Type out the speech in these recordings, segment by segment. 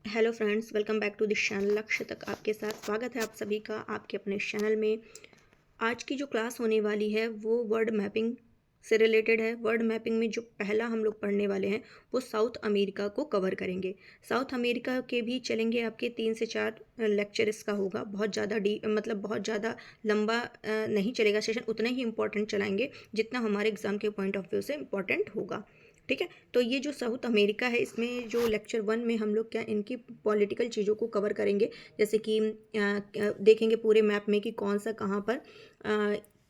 Hello friends, welcome back to this channel. लक्ष्य तक आपके साथ स्वागत है आप सभी का आपके अपने चैनल में। आज की जो क्लास होने वाली है वो वर्ड मैपिंग से रिलेटेड है। वर्ड मैपिंग में जो पहला हम लोग पढ़ने वाले हैं वो साउथ अमेरिका को कवर करेंगे। साउथ अमेरिका के भी चलेंगे आपके 3 से 4 लेक्चर इसका होगा। बहुत ज़्यादा बहुत ज़्यादा लंबा नहीं चलेगा सेशन, उतना ही इंपॉर्टेंट चलाएंगे जितना हमारे एग्ज़ाम के पॉइंट ऑफ व्यू से इम्पॉर्टेंट होगा। ठीक है, तो ये जो साउथ अमेरिका है इसमें जो लेक्चर 1 में हम लोग क्या इनकी पॉलिटिकल चीज़ों को कवर करेंगे। जैसे कि देखेंगे पूरे मैप में कि कौन सा कहाँ पर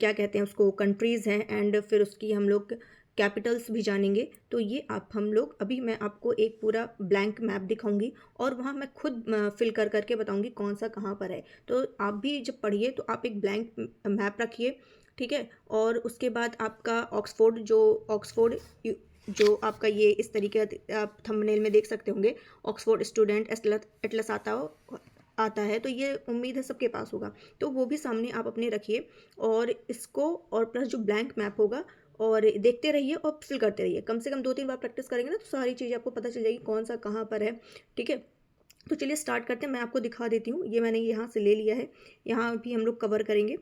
क्या कहते हैं उसको कंट्रीज़ हैं, एंड फिर उसकी हम लोग कैपिटल्स भी जानेंगे। तो ये आप हम लोग अभी मैं आपको एक पूरा ब्लैंक मैप दिखाऊंगी और वहाँ मैं खुद फिल कर करके बताऊंगी कौन सा कहाँ पर है। तो आप भी जब पढ़िए तो आप एक ब्लैंक मैप रखिए, ठीक है। और उसके बाद आपका ऑक्सफोर्ड जो आपका ये इस तरीके आप थंबनेल में देख सकते होंगे, ऑक्सफोर्ड स्टूडेंट एटलस आता है। तो ये उम्मीद है सबके पास होगा, तो वो भी सामने आप अपने रखिए और इसको और प्लस जो ब्लैंक मैप होगा और देखते रहिए और फिल करते रहिए। कम से कम 2-3 बार प्रैक्टिस करेंगे ना तो सारी चीज़ें आपको पता चल जाएगी कौन सा कहाँ पर है। ठीक है, तो चलिए स्टार्ट करते हैं। मैं आपको दिखा देती हूँ, ये मैंने यहाँ से ले लिया है, यहाँ भी हम लोग कवर करेंगे।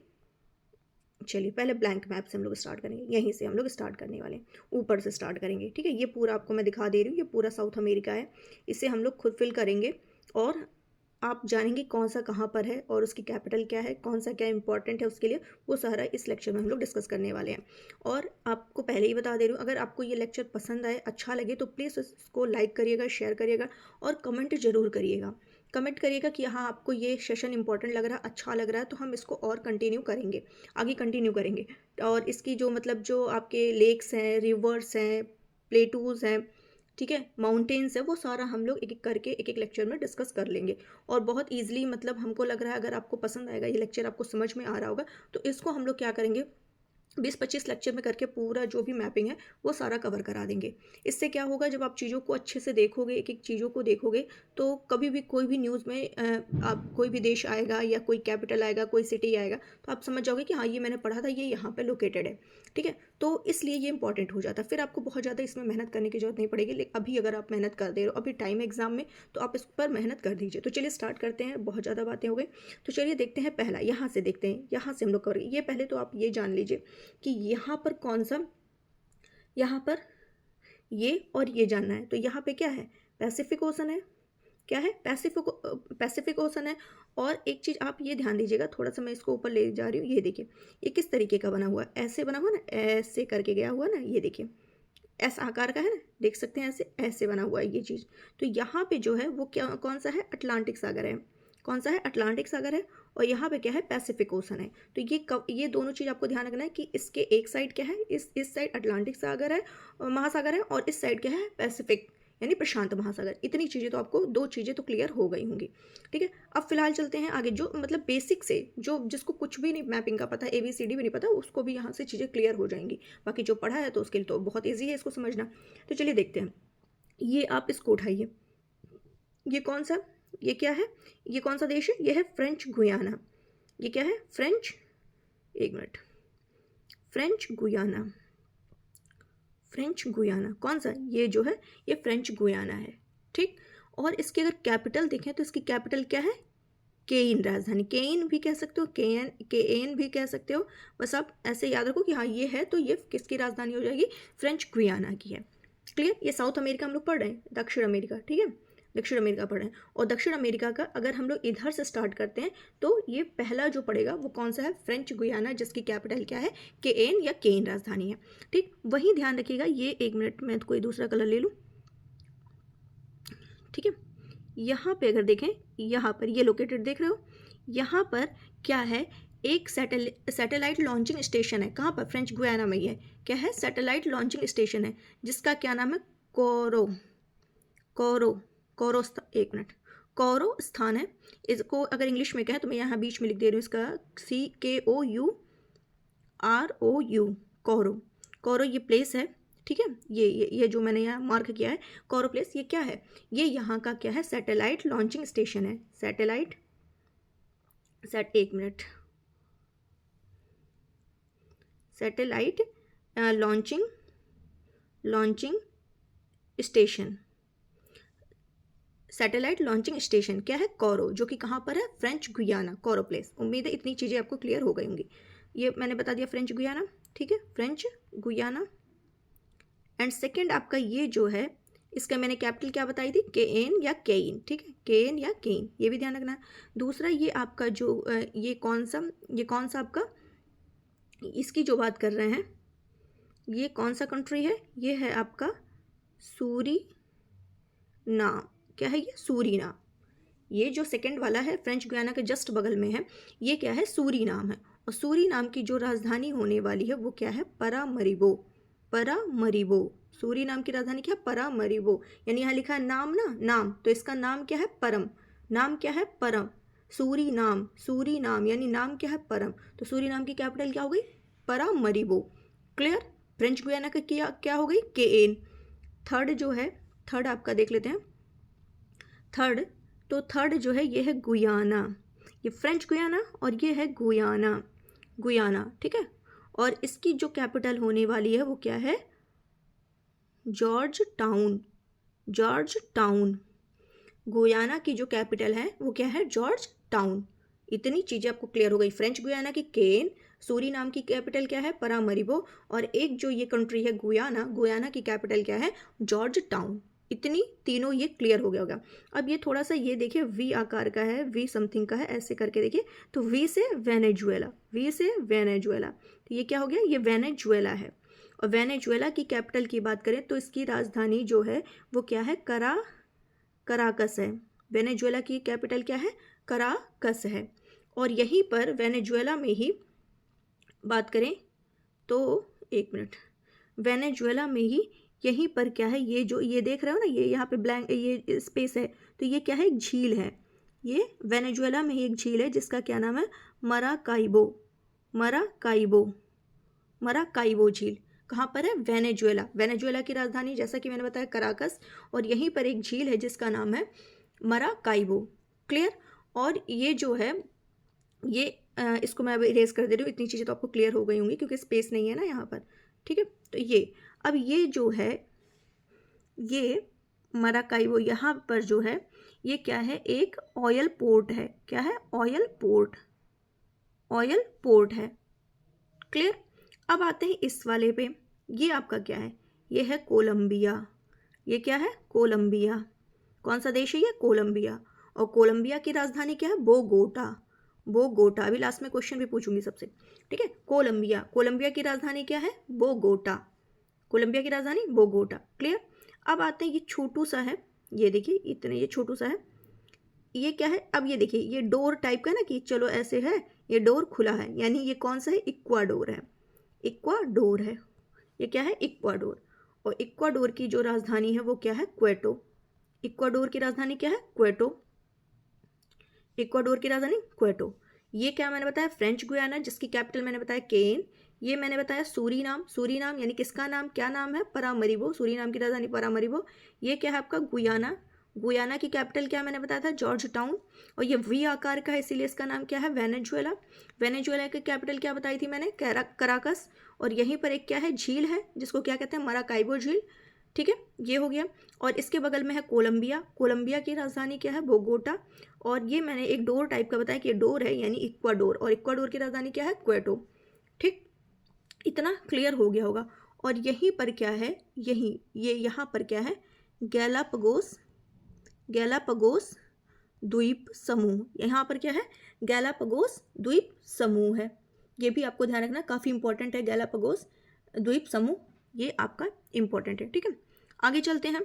चलिए पहले ब्लैंक मैप से हम लोग स्टार्ट करेंगे, यहीं से हम लोग स्टार्ट करने वाले हैं, ऊपर से स्टार्ट करेंगे। ठीक है, ये पूरा आपको मैं दिखा दे रही हूँ, ये पूरा साउथ अमेरिका है। इसे हम लोग खुद फिल करेंगे और आप जानेंगे कौन सा कहाँ पर है और उसकी कैपिटल क्या है, कौन सा क्या इंपॉर्टेंट है उसके लिए, वो सारा इस लेक्चर में हम लोग डिस्कस करने वाले हैं। और आपको पहले ही बता दे रही हूँ, अगर आपको ये लेक्चर पसंद आए, अच्छा लगे तो प्लीज़ इसको लाइक करिएगा, शेयर करिएगा और कमेंट ज़रूर करिएगा। कमेंट करिएगा कि हाँ आपको ये सेशन इंपॉर्टेंट लग रहा है, अच्छा लग रहा है, तो हम इसको और कंटिन्यू करेंगे, आगे कंटिन्यू करेंगे। और इसकी जो आपके लेक्स हैं, रिवर्स हैं, प्लेटूज़ हैं, ठीक है, माउंटेन्स है, वो सारा हम लोग एक एक करके एक एक लेक्चर में डिस्कस कर लेंगे। और बहुत ईजिली हमको लग रहा है अगर आपको पसंद आएगा, ये लेक्चर आपको समझ में आ रहा होगा, तो इसको हम लोग क्या करेंगे 20-25 लेक्चर में करके पूरा जो भी मैपिंग है वो सारा कवर करा देंगे। इससे क्या होगा, जब आप चीज़ों को अच्छे से देखोगे, एक एक चीज़ों को देखोगे, तो कभी भी कोई भी न्यूज़ में आप कोई भी देश आएगा या कोई कैपिटल आएगा, कोई सिटी आएगा, तो आप समझ जाओगे कि हाँ ये मैंने पढ़ा था, ये यहाँ पे लोकेटेड है। ठीक है, तो इसलिए ये इंपॉर्टेंट हो जाता है। फिर आपको बहुत ज़्यादा इसमें मेहनत करने की जरूरत नहीं पड़ेगी, लेकिन अभी अगर आप मेहनत कर दे रहे हो, अभी टाइम एग्जाम में, तो आप इस पर मेहनत कर दीजिए। तो चलिए स्टार्ट करते हैं, बहुत ज़्यादा बातें हो गई। तो चलिए देखते हैं, पहला यहाँ से देखते हैं, यहाँ से हम लोग कवर ये पहले तो आप ये जान लीजिए कि यहाँ पर कौन सा, यहाँ पर ये और ये जानना है। तो यहाँ पे क्या है, पैसिफिक ओशन है। क्या है, पैसिफिक ओशन है। और एक चीज़ आप ये ध्यान दीजिएगा, थोड़ा सा मैं इसको ऊपर ले जा रही हूँ, ये देखिए ये किस तरीके का बना हुआ है, ऐसे बना हुआ ना, ऐसे करके गया हुआ ना, ये देखिए एस आकार का है ना, देख सकते हैं, ऐसे ऐसे बना हुआ है ये चीज़। तो यहाँ पे जो है वो क्या कौन सा है, अटलांटिक सागर है। कौन सा है, अटलांटिक सागर है। और यहाँ पे क्या है, पैसिफिक ओशन है। तो ये दोनों चीज़ आपको ध्यान रखना है कि इसके एक साइड क्या है, इस साइड अटलांटिक सागर है, महासागर है, और इस साइड क्या है, पैसिफिक यानी प्रशांत महासागर। इतनी चीज़ें तो आपको, 2 चीज़ें तो क्लियर हो गई होंगी। ठीक है, अब फिलहाल चलते हैं आगे। जो बेसिक से जो जिसको कुछ भी नहीं मैपिंग का पता, ABCD भी नहीं पता, उसको भी यहाँ से चीज़ें क्लियर हो जाएंगी। बाकी जो पढ़ा है तो उसके लिए तो बहुत ईजी है इसको समझना। तो चलिए देखते हैं, ये आप इसको उठाइए, ये कौन सा, ये क्या है, ये कौन सा देश है, ये है फ्रेंच गुयाना। ये क्या है, फ्रेंच, एक minute, French Guiana. French Guiana कौन सा, ये जो है ये फ्रेंच गुयाना है। ठीक, और इसकी अगर कैपिटल देखें तो इसकी कैपिटल क्या है, केन, राजधानी। केन भी कह सकते हो, केन भी कह सकते हो। बस आप ऐसे याद रखो कि हाँ ये है तो ये किसकी राजधानी हो जाएगी, फ्रेंच गुयाना की है। क्लियर, ये साउथ अमेरिका हम लोग पढ़ रहे हैं, दक्षिण अमेरिका, ठीक है, दक्षिण अमेरिका पढ़ रहे हैं। और दक्षिण अमेरिका का अगर हम लोग इधर से स्टार्ट करते हैं तो ये पहला जो पड़ेगा वो कौन सा है, फ्रेंच गुयाना, जिसकी कैपिटल क्या है, केन या केन राजधानी है। ठीक, वही ध्यान रखिएगा। ये एक मिनट में कोई दूसरा कलर ले लूँ, ठीक है। यहाँ पे अगर देखें, यहाँ पर ये लोकेटेड देख रहे हो, यहाँ पर क्या है, एक सैटेलाइट लॉन्चिंग स्टेशन है। कहाँ पर, फ्रेंच गुयाना में। ये क्या है, सैटेलाइट लॉन्चिंग स्टेशन है, जिसका क्या नाम है, कोरो, कोरो, एक मिनट, कोरो स्थान है। इसको अगर इंग्लिश में कहें तो मैं यहाँ बीच में लिख दे रही हूँ इसका, CKOUROU, कोरो। कोरो ये प्लेस है, ठीक है। ये जो मैंने यहाँ मार्क किया है, कोरो प्लेस, ये क्या है, ये यहाँ का क्या है, सैटेलाइट लॉन्चिंग स्टेशन है। एक minute, satellite launching station, satellite launching station क्या है? कोरो, जो कि कहाँ पर है? फ्रेंच गुयाना, कोरो प्लेस। उम्मीद है इतनी चीज़ें आपको क्लियर हो गई होंगी। ये मैंने बता दिया फ्रेंच गुयाना, ठीक है, फ्रेंच गुयाना। एंड सेकेंड आपका ये जो है, इसका मैंने कैपिटल क्या बताई थी? केएन या केइन, ठीक है, केएन या केइन, ये भी ध्यान रखना है। दूसरा ये आपका जो ये कौन सा आपका, इसकी जो बात कर रहे हैं, ये कौन सा कंट्री है? ये है आपका सूरीनाम। क्या है ये? सूरीनाम। ये जो सेकंड वाला है फ्रेंच गुयाना के जस्ट बगल में है, ये क्या है? सूरीनाम है। और सूरीनाम की जो राजधानी होने वाली है वो क्या है? परामरिबो, परामरिबो। सूरीनाम की राजधानी क्या है? परामरिबो। यानी यहाँ लिखा है नाम ना, नाम, तो इसका नाम क्या है? परम। नाम क्या है? परम। सूरीनाम, सूरीनाम यानी नाम क्या है? परम। तो सूरीनाम की कैपिटल क्या हो गई? परामरिबो। क्लियर? फ्रेंच गुयाना का क्या हो गई? केएन। थर्ड जो है, थर्ड आपका देख लेते हैं। थर्ड, तो थर्ड जो है ये है गुयाना। ये फ्रेंच गुयाना और ये है गुयाना, गुयाना, ठीक है। और इसकी जो कैपिटल होने वाली है वो क्या है? George town, George town. Guyana की जो कैपिटल है वो क्या है? George town. इतनी चीज़ें आपको क्लियर हो गई। फ्रेंच गुयाना की केन, सूरीनाम की कैपिटल क्या है? परामरिबो, और एक जो ये कंट्री है गुयाना, गुयाना की कैपिटल क्या है? George town. इतनी तीनों ये क्लियर हो गया होगा। अब ये थोड़ा सा ये देखिए वी आकार का है, वी समथिंग का है, ऐसे करके देखिए, तो वी से वेनेजुएला, वी से वेनेजुएला, तो ये क्या हो गया? ये वेनेजुएला है। और वेनेजुएला की कैपिटल की बात करें तो इसकी राजधानी जो है वो क्या है? कराकस है। वेनेजुएला की कैपिटल क्या है? कराकस है। और यहीं पर वेनेजुएला में ही बात करें तो, एक मिनट, वेनेजुएला में ही यहीं पर क्या है? ये जो ये देख रहे हो ना, ये यहाँ पे ब्लैंक ये स्पेस है, तो ये क्या है? एक झील है। ये वेनेजुएला में ही एक झील है जिसका क्या नाम है? मराकाइबो, मराकाइबो, मराकाइबो झील। कहाँ पर है? वेनेजुएला। वेनेजुएला की राजधानी जैसा कि मैंने बताया कराकस, और यहीं पर एक झील है जिसका नाम है मराकाइबो। क्लियर? और ये जो है ये इसको मैं अब इरेज कर दे रही हूँ, इतनी चीज़ें तो आपको क्लियर हो गई होंगी क्योंकि स्पेस नहीं है ना यहाँ पर, ठीक है। तो ये अब ये जो है ये मराकाइबो, यहाँ पर जो है ये क्या है? एक ऑयल पोर्ट है। क्या है? ऑयल पोर्ट, ऑयल पोर्ट है। क्लियर? अब आते हैं इस वाले पे, ये आपका क्या है? ये है कोलंबिया। ये क्या है? कोलंबिया। कौन सा देश है ये? कोलंबिया। और कोलंबिया की राजधानी क्या है? Bogota, Bogota. अभी लास्ट में क्वेश्चन भी पूछूंगी सबसे, ठीक है। कोलंबिया, कोलंबिया की राजधानी क्या है? बोगोटा, कोलंबिया की राजधानी बोगोटा। क्लियर? अब आते हैं, ये छोटू सा है, ये देखिए इतने, ये छोटू सा है, ये क्या है? अब ये देखिए ये डोर टाइप का ना, कि चलो ऐसे है, ये डोर खुला है, यानी ये कौन सा है? इक्वाडोर है, इक्वाडोर है। ये क्या है? इक्वाडोर। और इक्वाडोर की जो राजधानी है वो क्या है? क्वेटो। इक्वाडोर की राजधानी क्या है? क्वेटो। इक्वाडोर की राजधानी क्वेटो। ये क्या मैंने बताया? फ्रेंच गुयाना, जिसकी कैपिटल मैंने बताया केन। ये मैंने बताया सूरीनाम, सूरीनाम यानी किसका नाम, क्या नाम है? परामरिबो, सूरीनाम की राजधानी परामरिबो। ये क्या है आपका? गुयाना, गुयाना की कैपिटल क्या मैंने बताया था? George town. और ये वी आकार का है इसीलिए इसका नाम क्या है? वेनेजुएला। वेनेजुएला की कैपिटल क्या बताई थी मैंने? कराकस। और यहीं पर एक क्या है? झील है जिसको क्या कहते हैं? मराकाइबो झील, ठीक है, ये हो गया। और इसके बगल में है कोलंबिया, कोलंबिया की राजधानी क्या है? बोगोटा। और ये मैंने एक डोर टाइप का बताया कि ये डोर है यानी इक्वाडोर, और इक्वाडोर की राजधानी क्या है? क्वेटो। ठीक, इतना क्लियर हो गया होगा। और यहीं पर क्या है? यहीं ये यहाँ पर क्या है? गैलापागोस, गैलापागोस द्वीप समूह। यहाँ पर क्या है? गैलापागोस द्वीप समूह है। ये भी आपको ध्यान रखना, काफ़ी इंपॉर्टेंट है गैलापागोस द्वीप समूह, ये आपका इंपॉर्टेंट है, ठीक है। आगे चलते हैं।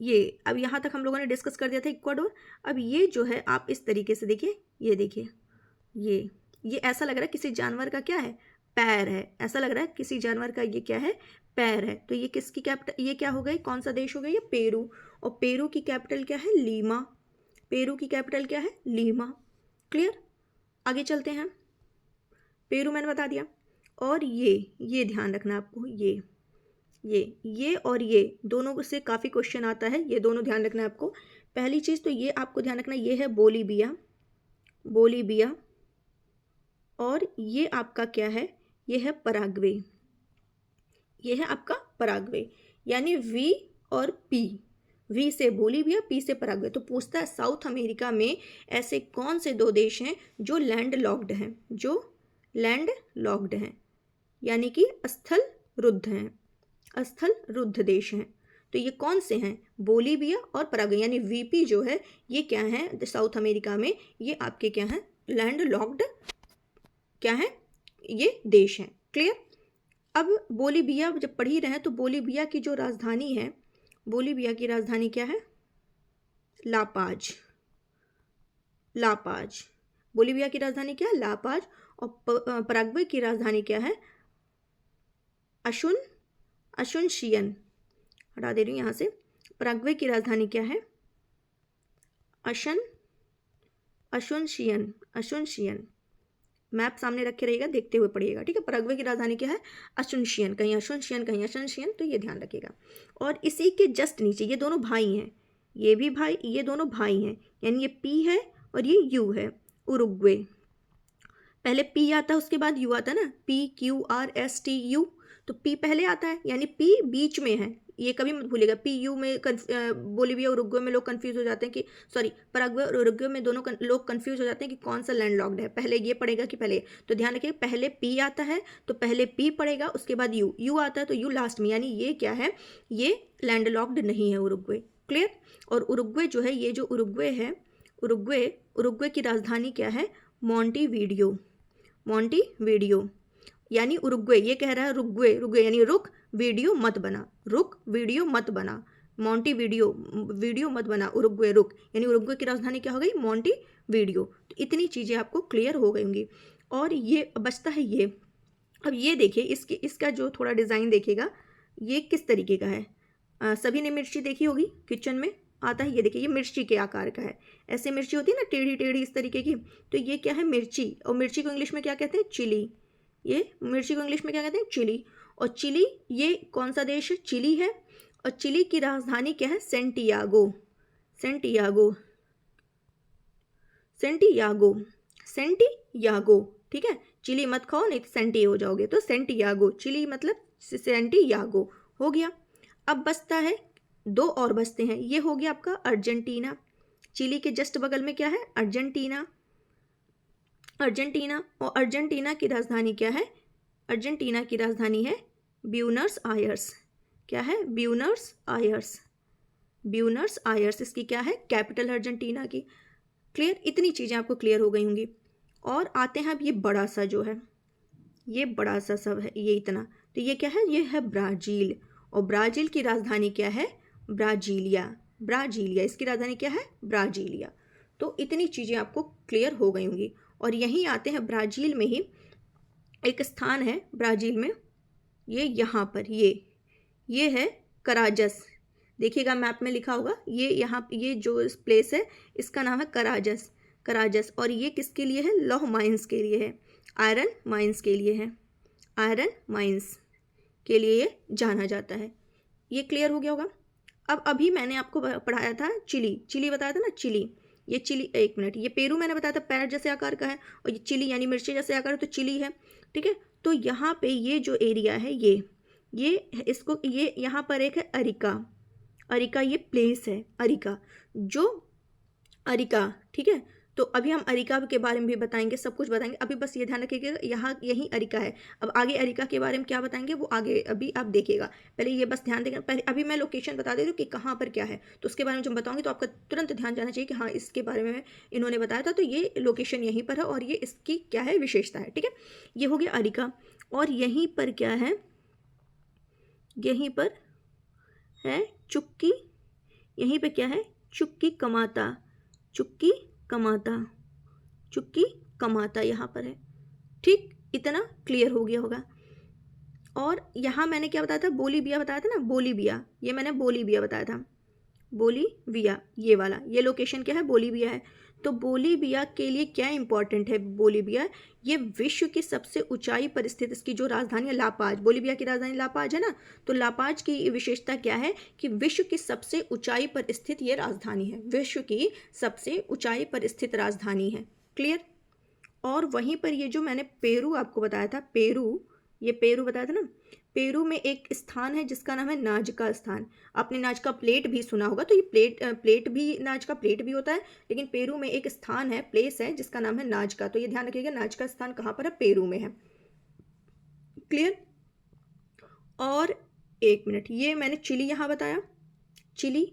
ये अब यहाँ तक हम लोगों ने डिस्कस कर दिया था इक्वाडोर। अब ये जो है आप इस तरीके से देखिए, ये देखिए, ये ऐसा लग रहा है किसी जानवर का क्या है? पैर है। ऐसा लग रहा है किसी जानवर का ये क्या है? पैर है। तो ये किसकी कैपिटल, ये क्या हो गई? कौन सा देश हो गया? ये पेरू। और पेरू की कैपिटल क्या है? लीमा। पेरू की कैपिटल क्या है? लीमा। क्लियर? आगे चलते हैं। पेरू मैंने बता दिया। और ये ध्यान रखना आपको, ये और ये दोनों से काफ़ी क्वेश्चन आता है, ये दोनों ध्यान रखना है आपको। पहली चीज़ तो ये आपको ध्यान रखना, ये है बोलीविया, बोलीविया। और ये आपका क्या है? ये है पराग्वे, ये है आपका पराग्वे। यानी वी और पी, वी से बोलीविया, पी से पराग्वे। तो पूछता है साउथ अमेरिका में ऐसे कौन से 2 देश हैं जो लैंड लॉक्ड हैं, जो लैंड लॉक्ड हैं, यानी कि स्थल रुद्ध हैं, स्थल रुद्ध देश हैं। तो ये कौन से हैं? बोलीविया और पराग्वे, यानी वीपी जो है ये क्या है साउथ अमेरिका में, ये आपके क्या हैं, लैंड लॉक्ड क्या है, ये देश हैं। क्लियर। अब बोलीविया जब पढ़ ही रहे हैं तो बोलीविया की जो राजधानी है, बोलीविया की राजधानी क्या है? लापाज। लापाज। बोलीविया की राजधानी क्या है? लापाज। और पराग्वे की राजधानी क्या है? अशुनशियन। हटा दे रही हूँ यहाँ से। पराग्वे की राजधानी क्या है? अशुनशियन। मैप सामने रखे रहेगा, देखते हुए पढ़िएगा, ठीक है। पराग्वे की राजधानी क्या है? अशुनशियन। कहीं अशुनशियन, कहीं अशुनशियन, तो ये ध्यान रखिएगा। और इसी के जस्ट नीचे ये दोनों भाई हैं, ये भी भाई, ये दोनों भाई हैं, यानी ये पी है और ये यू है, उरुग्वे। पहले पी आता है, उसके बाद यू आता है ना, PQRSTU। तो पी पहले आता है, यानी पी बीच में है, ये कभी मत भूलिएगा। PU में बोलीविया और उरुग्वे में लोग कंफ्यूज हो जाते हैं कि सॉरी पराग्वे और उरुग्वे में दोनों लोग कंफ्यूज हो जाते हैं कि कौन सा लैंड लॉक्ड है, पहले ये पड़ेगा कि पहले। तो ध्यान रखिए, पहले पी आता है तो पहले पी पड़ेगा, उसके बाद यू आता है तो यू लास्ट में, यानी ये क्या है, ये लैंड लॉक्ड नहीं है उरुग्वे। क्लियर। और उरुग्वे जो है, ये जो उरुग्वे है, उरुग्वे की राजधानी क्या है? मॉन्टीवीडियो। मॉन्टीवीडियो, यानी उरुग्वे, ये कह रहा है रुग्वे यानी रुक वीडियो मत बना, रुक वीडियो मत बना, मॉन्टीवीडियो वीडियो मत बना, उरुग्वे रुक, यानी उरुग्वे की राजधानी क्या हो गई? मॉन्टीवीडियो। तो इतनी चीज़ें आपको क्लियर हो गई होंगी। और ये बचता है ये। अब ये देखिए, इसका जो थोड़ा डिज़ाइन देखिएगा, ये किस तरीके का है। सभी ने मिर्ची देखी होगी, किचन में आता है, ये देखिए, ये मिर्ची के आकार का है। ऐसे मिर्ची होती है ना, टेढ़ी टेढ़ी इस तरीके की, तो ये क्या है? मिर्ची। और मिर्ची को इंग्लिश में क्या कहते हैं? चिली। ये मिर्ची को इंग्लिश में क्या कहते हैं? चिली। और चिली, ये कौन सा देश है? चिली है। और चिली की राजधानी क्या है? सेंटियागो। ठीक है। चिली मत खाओ, नहीं तो सेंटी हो जाओगे, तो सेंटियागो, चिली मतलब सेंटियागो हो गया। अब बचता है 2 और बचते हैं, ये हो गया आपका अर्जेंटीना। चिली के जस्ट बगल में क्या है? अर्जेंटीना। और अर्जेंटीना की राजधानी क्या है? अर्जेंटीना की राजधानी है ब्यूनस आयर्स। क्या है? ब्यूनस आयर्स इसकी क्या है? कैपिटल अर्जेंटीना की। क्लियर। इतनी चीज़ें आपको क्लियर हो गई होंगी। और आते हैं अब ये बड़ा सा जो है, ये बड़ा सा सब है, ये इतना, तो ये क्या है? ये है ब्राज़ील। और ब्राज़ील की राजधानी क्या है? ब्राजीलिया। इसकी राजधानी क्या है? ब्राजीलिया। तो इतनी चीज़ें आपको क्लियर हो गई होंगी। और यहीं आते हैं, ब्राज़ील में ही एक स्थान है ब्राज़ील में, ये यहाँ पर, ये है कराजस। देखिएगा मैप में लिखा होगा, ये यहाँ, ये जो प्लेस है इसका नाम है कराजस। और ये किसके लिए है? लौह माइंस के लिए है, आयरन माइंस के लिए है, आयरन माइंस के लिए ये जाना जाता है। ये क्लियर हो गया होगा। अब अभी मैंने आपको पढ़ाया था चिली बताया था ना, चिली। ये चिली, एक मिनट, ये पेरू मैंने बताया था पैर जैसे आकार का है, और ये चिली यानी मिर्ची जैसे आकार है, तो चिली है। ठीक है। तो यहाँ पे ये जो एरिया है, ये इसको, ये यहाँ पर एक है अरिका, ये प्लेस है अरिका, ठीक है। तो अभी हम अरिका के बारे में भी बताएंगे, सब कुछ बताएंगे। अभी बस ये ध्यान रखिएगा, यहाँ यही अरिका है। अब आगे अरिका के बारे में क्या बताएंगे वो आगे अभी आप देखिएगा, पहले ये बस ध्यान देगा। पहले अभी मैं लोकेशन बता दे रही हूँ कि कहाँ पर क्या है, तो उसके बारे में जब बताऊँगी तो आपका तुरंत ध्यान जाना चाहिए कि हाँ, इसके बारे में इन्होंने बताया था, तो ये लोकेशन यहीं पर है और ये इसकी क्या है, विशेषता है। ठीक है। ये हो गया अरिका। और यहीं पर क्या है? यहीं पर है चुक्की। यहीं पे क्या है? चुक्की कमाता यहाँ पर है। ठीक, इतना क्लियर हो गया होगा। और यहाँ मैंने क्या बताया था? बोलीविया बताया था ना, बोलीविया, ये मैंने बोलीविया बताया था, बोलीविया, ये वाला, ये लोकेशन क्या है? बोलीविया है। तो बोलीविया के लिए क्या इंपॉर्टेंट है? बोलीविया, ये विश्व की सबसे ऊंचाई पर स्थित, इसकी जो राजधानी है लापाज, बोलीविया की राजधानी लापाज है ना, तो लापाज की विशेषता क्या है कि विश्व की सबसे ऊंचाई पर स्थित ये राजधानी है, विश्व की सबसे ऊंचाई पर स्थित राजधानी है। क्लियर। और वहीं पर ये जो मैंने पेरू आपको बताया था, ये पेरू बताया था ना, पेरू में एक स्थान है जिसका नाम है नाजका स्थान। आपने नाजका प्लेट भी सुना होगा, तो ये प्लेट भी, नाजका प्लेट भी होता है, लेकिन पेरू में एक स्थान है, प्लेस है जिसका नाम है नाजका। तो ये ध्यान रखिएगा, नाजका स्थान कहाँ पर है? पेरू में है। क्लियर? और एक मिनट, ये मैंने चिली यहाँ बताया, चिली,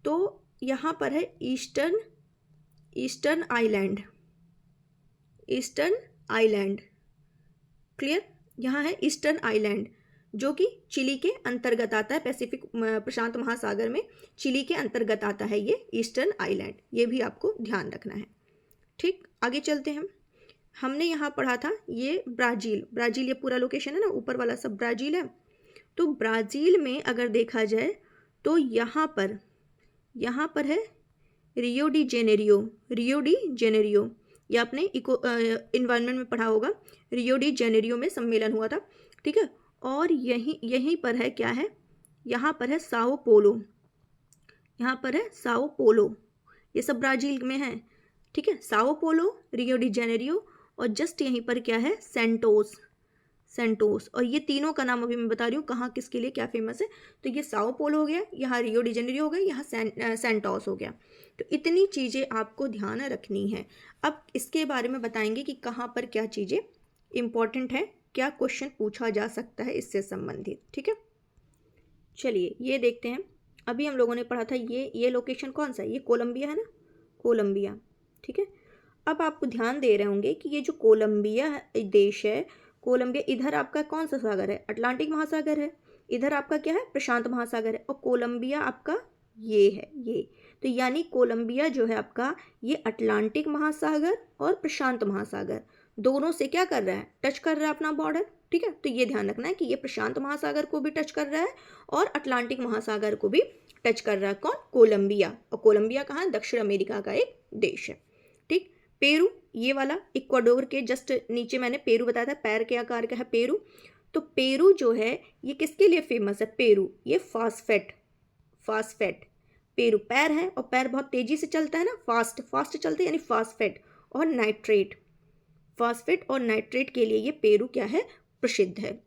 तो यहाँ पर है eastern island, eastern island. Clear? यहाँ है ईस्टर्न आइलैंड, जो कि चिली के अंतर्गत आता है, पैसिफिक प्रशांत महासागर में चिली के अंतर्गत आता है ये ईस्टर्न आइलैंड। ये भी आपको ध्यान रखना है। ठीक, आगे चलते हैं। हमने यहाँ पढ़ा था ये ब्राज़ील, ब्राज़ील ये पूरा लोकेशन है ना, ऊपर वाला सब ब्राज़ील है। तो ब्राज़ील में अगर देखा जाए तो यहाँ पर है Rio de Janeiro, Rio de Janeiro. ये आपने इन्वायरमेंट में पढ़ा होगा, रियो डी जेनेरियो में सम्मेलन हुआ था। ठीक है, और यहीं पर है, क्या है, यहाँ पर है साओ पोलो, यहाँ पर है साओ पोलो, ये सब ब्राज़ील में है। ठीक है, Sao Paulo, Rio de Janeiro, और जस्ट यहीं पर क्या है, सेंटोस, सेंटोस। और ये तीनों का नाम अभी मैं बता रही हूँ कहाँ किसके लिए क्या फेमस है। तो ये साओ पोलो हो गया, यहाँ रियो डी जेनेरियो हो गया, यहाँ सेंटोस हो गया। तो इतनी चीज़ें आपको ध्यान रखनी है। अब इसके बारे में बताएंगे कि कहाँ पर क्या चीज़ें इम्पॉर्टेंट है, क्या क्वेश्चन पूछा जा सकता है इससे संबंधित। ठीक है, चलिए ये देखते हैं। अभी हम लोगों ने पढ़ा था ये लोकेशन कौन सा है, ये कोलंबिया है ना, कोलंबिया। ठीक है, अब आपको ध्यान दे रहे होंगे कि ये जो कोलंबिया देश है, कोलंबिया, इधर आपका कौन सा सागर है, अटलांटिक महासागर है, इधर आपका क्या है, प्रशांत महासागर है, और कोलंबिया आपका ये है, ये। तो यानी कोलंबिया जो है आपका, ये अटलांटिक महासागर और प्रशांत महासागर दोनों से क्या कर रहा है, टच कर रहा है अपना बॉर्डर। ठीक है, तो ये ध्यान रखना है कि ये प्रशांत महासागर को भी टच कर रहा है और अटलांटिक महासागर को भी टच कर रहा है। कौन? कोलंबिया। और कोलंबिया कहाँ है? दक्षिण अमेरिका का एक देश है। ठीक, पेरू ये वाला, इक्वाडोर के जस्ट नीचे मैंने पेरू बताया था, पैर के आकार का है पेरू। तो पेरू जो है ये किसके लिए फेमस है? पेरू ये फास्फेट, पेरू पैर है, और पैर बहुत तेजी से चलता है ना, फास्ट चलते हैं, यानी फास्फेट और नाइट्रेट, फास्फेट और नाइट्रेट के लिए ये पेरू क्या है, प्रसिद्ध है।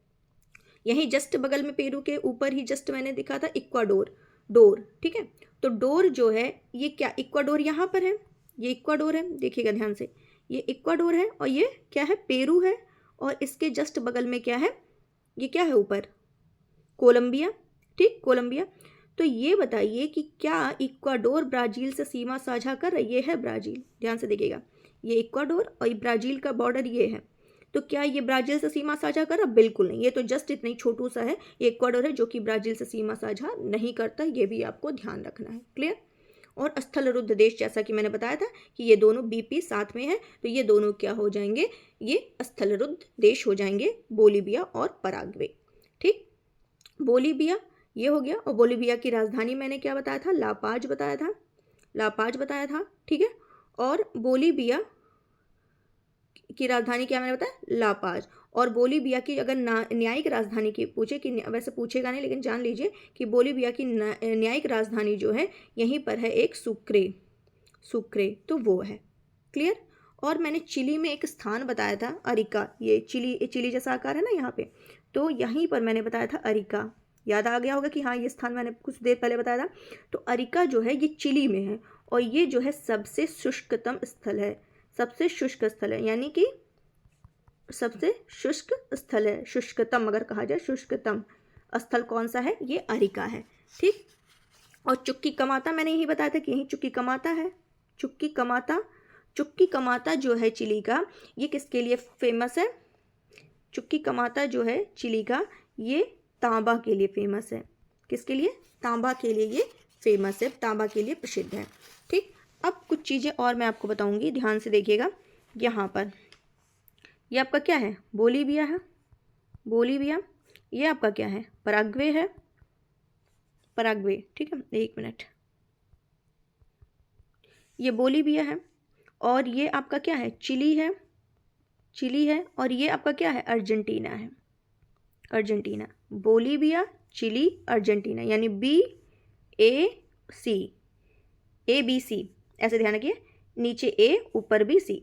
यहीं जस्ट बगल में पेरू के ऊपर ही जस्ट मैंने दिखा था इक्वाडोर, डोर। ठीक है, तो डोर जो है ये क्या, इक्वाडोर यहाँ पर है, ये इक्वाडोर है, देखिएगा ध्यान से, ये इक्वाडोर है, और ये क्या है, पेरू है, और इसके जस्ट बगल में क्या है, ये क्या है ऊपर, कोलंबिया। ठीक, कोलंबिया। तो ये बताइए कि क्या इक्वाडोर ब्राज़ील से सीमा साझा कर रहा है? ये है ब्राज़ील, ध्यान से देखिएगा, ये इक्वाडोर और ये ब्राज़ील का बॉर्डर ये है। तो क्या ये ब्राज़ील से सीमा साझा कर रहा? बिल्कुल नहीं, ये तो जस्ट इतना ही छोटू सा है, ये इक्वाडोर है जो कि ब्राज़ील से सीमा साझा नहीं करता, ये भी आपको ध्यान रखना है। क्लियर? और स्थलरुद्ध देश, जैसा कि मैंने बताया था कि ये दोनों बीपी साथ में है, तो ये दोनों क्या हो जाएंगे, ये स्थलरुद्ध देश हो जाएंगे, बोलीविया और पराग्वे। ठीक, बोलीविया ये हो गया, और बोलीविया की राजधानी मैंने क्या बताया था, लापाज बताया था, लापाज बताया था। ठीक है, और बोलीविया की राजधानी क्या मैंने बताया, लापाज। और बोलीविया की अगर न्यायिक राजधानी की पूछे, कि वैसे पूछेगा नहीं लेकिन जान लीजिए कि बोलीविया की न्यायिक राजधानी जो है यहीं पर है, एक सुक्रे, तो वो है। क्लियर? और मैंने चिली में एक स्थान बताया था, अरिका, ये चिली जैसा आकार है ना यहाँ पे, तो यहीं पर मैंने बताया था अरिका, याद आ गया होगा कि हाँ ये स्थान मैंने कुछ देर पहले बताया था। तो अरिका जो है ये चिली में है, और ये जो है सबसे शुष्कतम स्थल है, सबसे शुष्क स्थल है, यानी कि सबसे शुष्क स्थल है, शुष्कतम अगर कहा जाए, शुष्कतम स्थल कौन सा है, ये अरिका है। ठीक, और चुक्कीकमाता मैंने यही बताया था कि यही चुक्कीकमाता है, चुक्कीकमाता जो है चिली का, ये किसके लिए फेमस है, चुक्कीकमाता जो है चिली का, ये तांबा के लिए फेमस है। किसके लिए? तांबा के लिए ये फेमस है, तांबा के लिए प्रसिद्ध है। ठीक, अब कुछ चीज़ें और मैं आपको बताऊंगी, ध्यान से देखिएगा। यहाँ पर ये आपका क्या है, बोलीविया है, बोलीविया। ये आपका क्या है, पराग्वे है, पराग्वे। ठीक है, एक मिनट, ये बोलीविया है, और ये आपका क्या है, चिली है, चिली है, और ये आपका क्या है, अर्जेंटीना है, अर्जेंटीना। बोलीविया, चिली, अर्जेंटीना, यानी ABC, ऐसे ध्यान रखिए, नीचे ए ऊपर भी सी,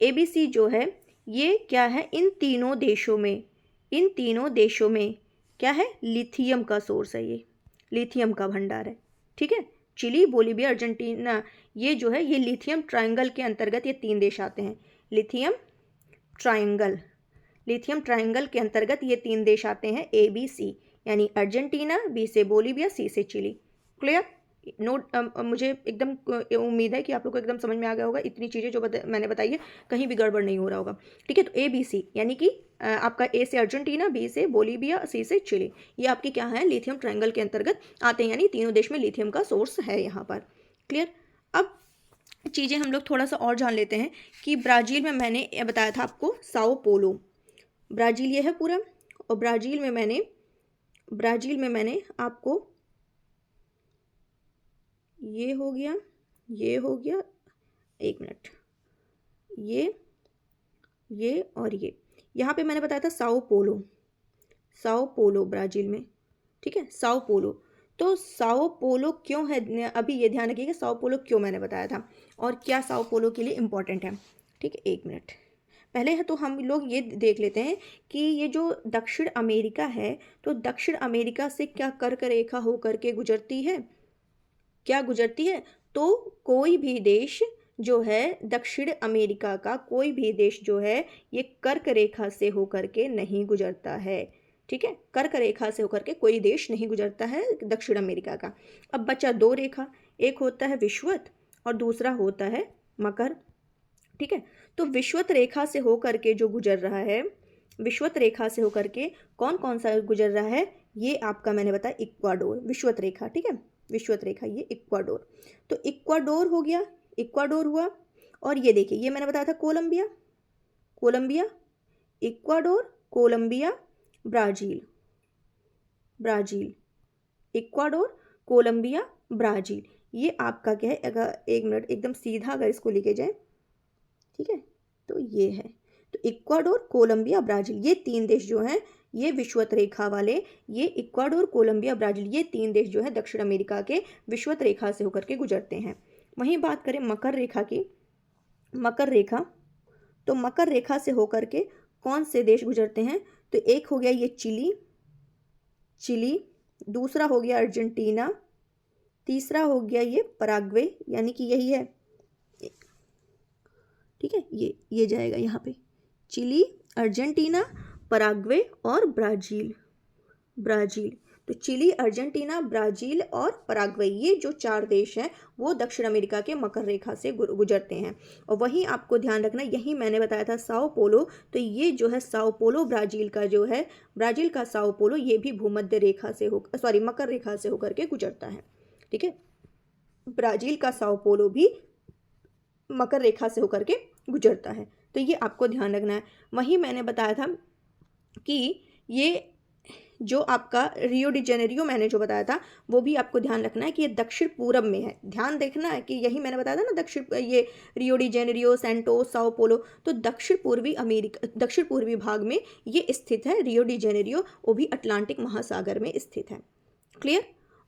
ABC जो है ये क्या है, इन तीनों देशों में इन तीनों देशों में क्या है, लिथियम का सोर्स है, ये लिथियम का भंडार है। ठीक है, चिली, बोलीविया, अर्जेंटीना, ये जो है ये लिथियम ट्रायंगल के अंतर्गत ये 3 देश आते हैं। लिथियम ट्रायंगल, लिथियम ट्रायंगल के अंतर्गत ये 3 देश आते हैं, ABC, यानी अर्जेंटीना, B से बोलीविया, C से चिली। क्लियर? नोट मुझे एकदम उम्मीद है कि आप लोग को एकदम समझ में आ गया होगा। इतनी चीज़ें जो मैंने बताई है कहीं भी गड़बड़ नहीं हो रहा होगा। ठीक है, तो ABC यानी कि आपका A से अर्जेंटीना, B से बोलीविया, C से चिली, ये आपके क्या है, लिथियम ट्रायंगल के अंतर्गत आते हैं, यानी तीनों देश में लिथियम का सोर्स है यहाँ पर। क्लियर? अब चीज़ें हम लोग थोड़ा सा और जान लेते हैं कि ब्राज़ील में मैंने बताया था आपको साओ पोलो, ब्राज़ील ये है पूरा, और ब्राज़ील में मैंने आपको ये हो गया, एक मिनट, ये और ये यहाँ पे मैंने बताया था साओ पोलो ब्राज़ील में। ठीक है, साओ पोलो। तो साओ पोलो क्यों है, अभी ये ध्यान रखिएगा साओ पोलो क्यों मैंने बताया था और क्या साओ पोलो के लिए इम्पोर्टेंट है। ठीक है, एक मिनट पहले है तो हम लोग ये देख लेते हैं कि ये जो दक्षिण अमेरिका है, तो दक्षिण अमेरिका से क्या कर्क रेखा होकर के गुजरती है, तो कोई भी देश जो है दक्षिण अमेरिका का कोई भी देश जो है ये कर्क रेखा से होकर के नहीं गुजरता है। ठीक है, कर्क रेखा से होकर के कोई देश नहीं गुजरता है दक्षिण अमेरिका का। अब बचा 2 रेखा, एक होता है विषुवत और दूसरा होता है मकर। ठीक है, तो विषुवत रेखा से होकर के जो गुजर रहा है, विषुवत रेखा से होकर के कौन कौन सा गुजर रहा है, ये आपका मैंने बताया इक्वाडोर, विषुवत रेखा। ठीक है, विषुवत रेखा ये इक्वाडोर, तो इक्वाडोर हो गया, इक्वाडोर हुआ। और ये देखिए ये मैंने बताया था Colombia, Ecuador, Colombia, Brazil, Ecuador, Colombia, Brazil, ये आपका क्या है, अगर एक मिनट एकदम सीधा अगर इसको लेके जाए, ठीक है, तो ये है, तो इक्वाडोर, कोलंबिया, ब्राज़ील, ये 3 देश जो हैं, ये विषुवत रेखा वाले, ये इक्वाडोर, कोलंबिया, ब्राज़ील, ये 3 देश जो है दक्षिण अमेरिका के विषुवत रेखा से होकर के गुजरते हैं। वहीं बात करें मकर रेखा की, मकर रेखा, तो मकर रेखा से होकर के कौन से देश गुजरते हैं, तो एक हो गया ये चिली, दूसरा हो गया अर्जेंटीना, तीसरा हो गया ये पराग्वे, यानी कि यही है। ठीक है, ये जाएगा यहाँ पे, चिली, अर्जेंटीना, पराग्वे और ब्राज़ील। तो चिली, अर्जेंटीना, ब्राज़ील और पराग्वे, ये जो 4 देश हैं वो दक्षिण अमेरिका के मकर रेखा से गुजरते हैं। और वहीं आपको ध्यान रखना, यही मैंने बताया था साओ पोलो, तो ये जो है साओ पोलो ब्राज़ील का जो है, ब्राज़ील का साओ पोलो, ये भी भूमध्य रेखा से मकर रेखा से होकर के गुजरता है। ठीक है, ब्राज़ील का साओ पोलो भी मकर रेखा से होकर के गुजरता है, तो ये आपको ध्यान रखना है। वहीं मैंने बताया था कि ये जो आपका रियो डी जेनेरियो मैंने जो बताया था वो भी आपको ध्यान रखना है कि ये दक्षिण पूरब में है। ध्यान देखना है कि यही मैंने बताया था ना, ये Rio de Janeiro, Santos, Sao Paulo, तो दक्षिण पूर्वी भाग में ये स्थित है रियो डी जेनेरियो, वो भी अटलांटिक महासागर में स्थित है। क्लियर?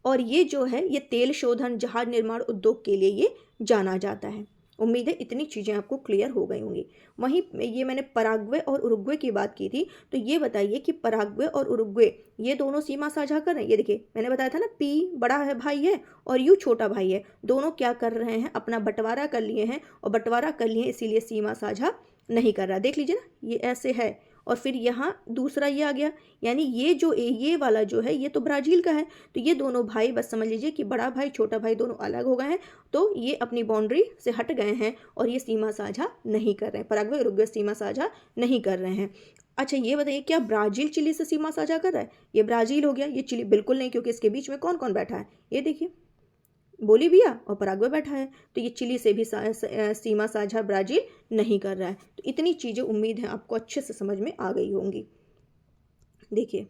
और ये जो है ये तेल शोधन, जहाज निर्माण उद्योग के लिए ये जाना जाता है। उम्मीद है इतनी चीज़ें आपको क्लियर हो गई होंगी। वहीं ये मैंने पराग्वे और उरुग्वे की बात की थी, तो ये बताइए कि पराग्वे और उरुग्वे ये दोनों सीमा साझा कर रहे हैं। ये देखिए मैंने बताया था ना, पी बड़ा है भाई है और यू छोटा भाई है, दोनों क्या कर रहे हैं, अपना बंटवारा कर लिए हैं, और बंटवारा कर लिए इसीलिए सीमा साझा नहीं कर रहा। देख लीजिए ना, ये ऐसे है, और फिर यहाँ दूसरा ये आ गया, यानी ये वाला जो है ये तो ब्राज़ील का है, तो ये दोनों भाई बस समझ लीजिए कि बड़ा भाई छोटा भाई दोनों अलग हो गए हैं, तो ये अपनी बाउंड्री से हट गए हैं और ये सीमा साझा नहीं कर रहे हैं, पराग्वे उरुग्वे सीमा साझा नहीं कर रहे हैं। अच्छा ये बताइए, क्या ब्राज़ील चिली से सीमा साझा कर रहा है? ये ब्राज़ील हो गया, ये चिली बिल्कुल नहीं, क्योंकि इसके बीच में कौन कौन बैठा है, ये देखिए बोलीविया और पराग्वे बैठा है, तो ये चिली से भी सीमा साझा ब्राज़ील नहीं कर रहा है। तो इतनी चीज़ें उम्मीद है आपको अच्छे से समझ में आ गई होंगी। देखिए,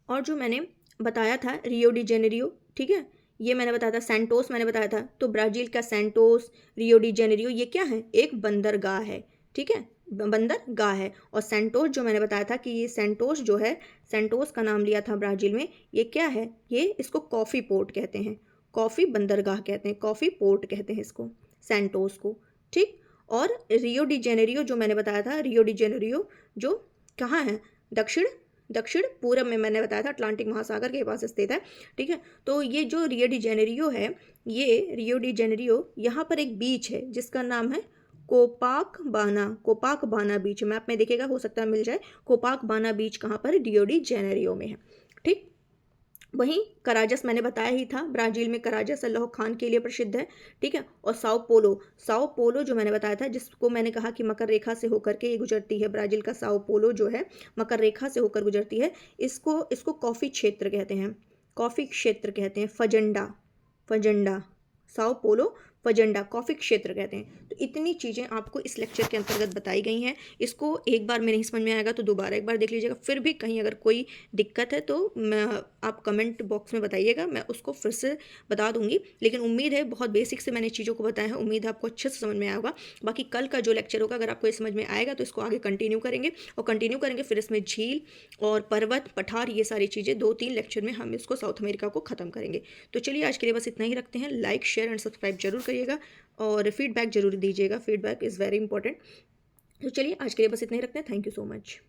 और जो मैंने बताया था रियो डी जेनेरियो, ठीक है, ये मैंने बताया था, सैंटोस मैंने बताया था, तो ब्राज़ील का सैंटोस, रियो डी जेनेरियो, ये क्या है, एक बंदरगाह है। ठीक है, बंदरगाह है। और सैंटोस जो मैंने बताया था कि ये सैंटोस जो है, सैंटोस का नाम लिया था ब्राज़ील में, ये क्या है, ये इसको कॉफ़ी पोर्ट कहते हैं, कॉफ़ी बंदरगाह कहते हैं, कॉफ़ी पोर्ट कहते हैं इसको, सैंटोस को। ठीक, और रियो डी जेनेरियो जो मैंने बताया था, रियो डी जेनेरियो जो कहाँ है, दक्षिण दक्षिण पूरब में मैंने बताया था अटलांटिक महासागर के पास स्थित है। ठीक है, तो ये जो रियो डी जेनेरियो है, ये रियो डी जेनेरियो, यहाँ पर एक बीच है जिसका नाम है कोपाकबाना बीच। मैप में देखिएगा, हो सकता है मिल जाए। कोपाकबाना बीच कहाँ पर? रियो डी जेनेरियो में है। ठीक, वहीं कराजस मैंने बताया ही था, ब्राजील में कराजस लौह खान के लिए प्रसिद्ध है। ठीक है, और साओ पोलो जो मैंने बताया था, जिसको मैंने कहा कि मकर रेखा से होकर के ये गुजरती है, ब्राजील का साओ पोलो जो है मकर रेखा से होकर गुजरती है। इसको कॉफ़ी क्षेत्र कहते हैं, कॉफ़ी क्षेत्र कहते हैं, फजंडा साओ पोलो फजंडा कॉफ़ी क्षेत्र कहते हैं। तो इतनी चीज़ें आपको इस लेक्चर के अंतर्गत बताई गई हैं। इसको एक बार में नहीं समझ में आएगा तो दोबारा एक बार देख लीजिएगा। फिर भी कहीं अगर कोई दिक्कत है तो आप कमेंट बॉक्स में बताइएगा, मैं उसको फिर से बता दूंगी। लेकिन उम्मीद है बहुत बेसिक से मैंने चीज़ों को बताया है, उम्मीद है आपको अच्छे से समझ में आएगा। बाकी कल का जो लेक्चर होगा अगर आपको ये समझ में आएगा तो इसको आगे कंटिन्यू करेंगे फिर इसमें झील और पर्वत पठार ये सारी चीज़ें 2-3 लेक्चर में हम इसको साउथ अमेरिका को ख़त्म करेंगे। तो चलिए आज के लिए बस इतना ही रखते हैं। लाइक शेयर एंड सब्सक्राइब जरूर करिएगा और फीडबैक जरूर दीजिएगा, फीडबैक इज़ वेरी इंपॉर्टेंट। तो चलिए आज के लिए बस इतना ही रखते हैं। Thank you so much.